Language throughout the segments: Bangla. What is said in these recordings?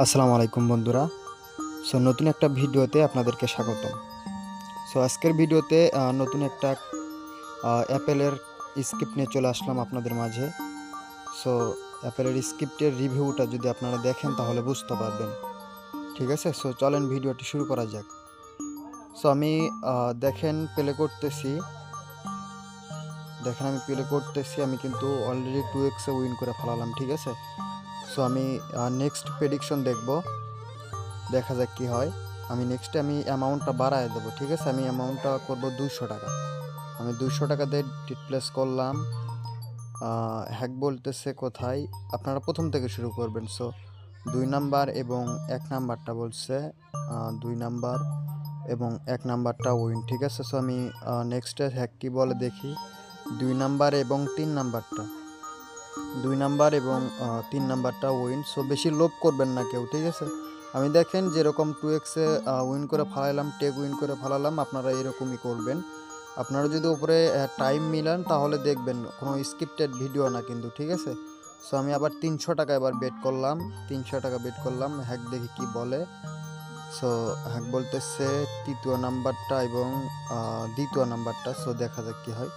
আসসালামু আলাইকুম বন্ধুরা। নতুন একটা ভিডিওতে আপনাদেরকে স্বাগতম। আজকের ভিডিওতে নতুন একটা অ্যাপেলের স্ক্রিপ্ট নিয়ে চলে আসলাম আপনাদের মাঝে। সো অ্যাপেলের স্ক্রিপ্টের রিভিউটা যদি আপনারা দেখেন তাহলে বুঝতে পারবেন। ঠিক আছে, চলেন ভিডিওটি শুরু করা যাক। আমি দেখেন আমি প্লে করতেছি। আমি কিন্তু অলরেডি 2x উইন করে ফেলালাম। ঠিক আছে, আমি নেক্সট প্রেডিকশন দেখব, দেখা যাক কি হয়। আমি অ্যামাউন্টটা বাড়ায় দেবো। ঠিক আছে, আমি অ্যামাউন্টটা করব 200 টাকা। আমি 200 টাকা দিয়ে প্লেস করলাম। হ্যাক বলতেছে কোথায়, আপনারা প্রথম থেকে শুরু করবেন। 2 নাম্বার এবং 1 নাম্বারটা বলছে, 2 নাম্বার এবং 1 নাম্বারটা উইন। ঠিক আছে, আমি নেক্সটে হ্যাক কি বলে দেখি। 2 নাম্বার এবং 3 নাম্বারটা, 2 নাম্বার এবং 3 নাম্বারটা উইন। বেশি লোভ করবেন না কেউ। ঠিক আছে, আমি দেখেন যেরকম 2x উইন করে ফালাইলাম, টেক উইন করে ফালালাম, আপনারা এরকমই করবেন। আপনারা যদি উপরে টাইম মিলান তাহলে দেখবেন কোনো স্ক্রিপ্টেড ভিডিও না কিন্তু। ঠিক আছে, আমি আবার 300 টাকা এবার বেট করলাম, 300 টাকা বেট করলাম। হ্যাক দেখি কি বলে। হ্যাক বলতেছে তৃতীয় নাম্বারটা এবং দ্বিতীয় নাম্বারটা। দেখা যাক কি হয়।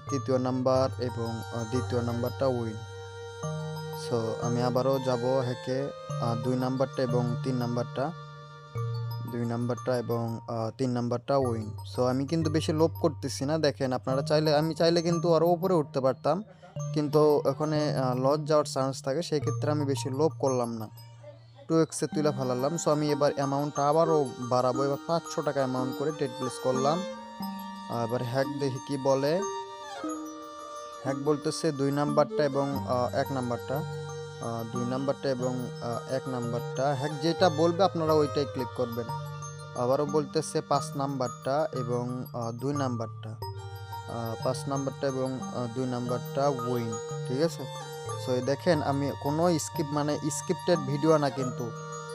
তৃতীয় নাম্বার এবং দ্বিতীয় নাম্বারটা উইন। আমি আবারও যাব হ্যাকে, 2 নাম্বারটা এবং 3 নাম্বারটা, 2 নাম্বারটা এবং 3 নাম্বারটা উইন। আমি কিন্তু বেশি লোভ করতেছি না। দেখেন আপনারা আমি চাইলে কিন্তু আরও উপরে উঠতে পারতাম, কিন্তু ওখানে লস যাওয়ার চান্স থাকে, সেই ক্ষেত্রে আমি বেশি লোভ করলাম না, 2x তুলে ফেলালাম। আমি এবার অ্যামাউন্টটা আবারও বাড়াবো, এবার 500 টাকা অ্যামাউন্ট করে টেট প্লেস করলাম। এবার হ্যাক দেখি কি বলে। হ্যাক বলতেছে 2 নাম্বারটা এবং 1 নাম্বারটা, 2 নাম্বারটা এবং 1 নাম্বারটা। হ্যাক যেটা বলবে আপনারা ওইটাই ক্লিক করবেন। আবারও বলতেছে 5 নাম্বারটা এবং 2 নাম্বারটা, 5 নাম্বারটা এবং 2 নাম্বারটা উইন। ঠিক আছে, দেখেন আমি কোনো স্ক্রিপ্টেড ভিডিও না কিন্তু।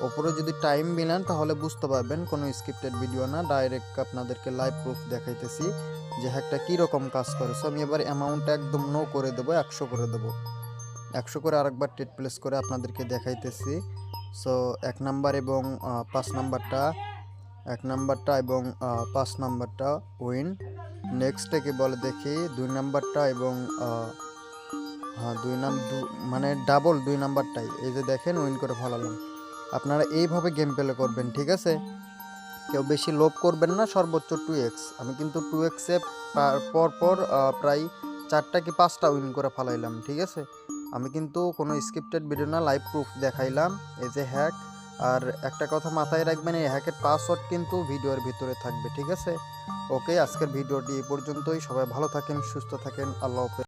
ওপরে যদি টাইম মিলান তাহলে বুঝতে পারবেন কোনো স্ক্রিপ্টেড ভিডিও না, ডাইরেক্ট আপনাদেরকে লাইভ প্রুফ দেখাইতেছি যে হ্যাকটা কীরকম কাজ করে। আমি এবার অ্যামাউন্টটা একদম নো করে দেবো, 100 করে দেবো। 100 করে আরেকবার টেট প্লেস করে আপনাদেরকে দেখাইতেছি। 1 নাম্বার এবং 5 নাম্বারটা, 1 নাম্বারটা এবং 5 নাম্বারটা উইন। নেক্সটে কি বলে দেখি, 2 নাম্বারটা এবং হ্যাঁ, মানে ডাবল 2 নাম্বারটাই, এই যে দেখেন উইন করে ফেলালাম। আপনারা এইভাবে গেম প্লে করবেন। ঠিক আছে, কেউ বেশি লোভ করবেন না, সর্বোচ্চ 2x। আমি কিন্তু 2x-এ পর প্রায় 4টা কি 5টা উইন করে ফেলাইলাম। ঠিক আছে, আমি কিন্তু কোনো স্ক্রিপ্টেড ভিডিও না, লাইভ প্রুফ দেখাইলাম। এই যে হ্যাক। আর একটা কথা মাথায় রাখবেন, এই হ্যাকের পাসওয়ার্ড কিন্তু ভিডিওর ভিতরে থাকবে। ঠিক আছে, ওকে, আজকের ভিডিওটি এই পর্যন্তই। সবাই ভালো থাকেন, সুস্থ থাকেন, আল্লাহ হাফেজ।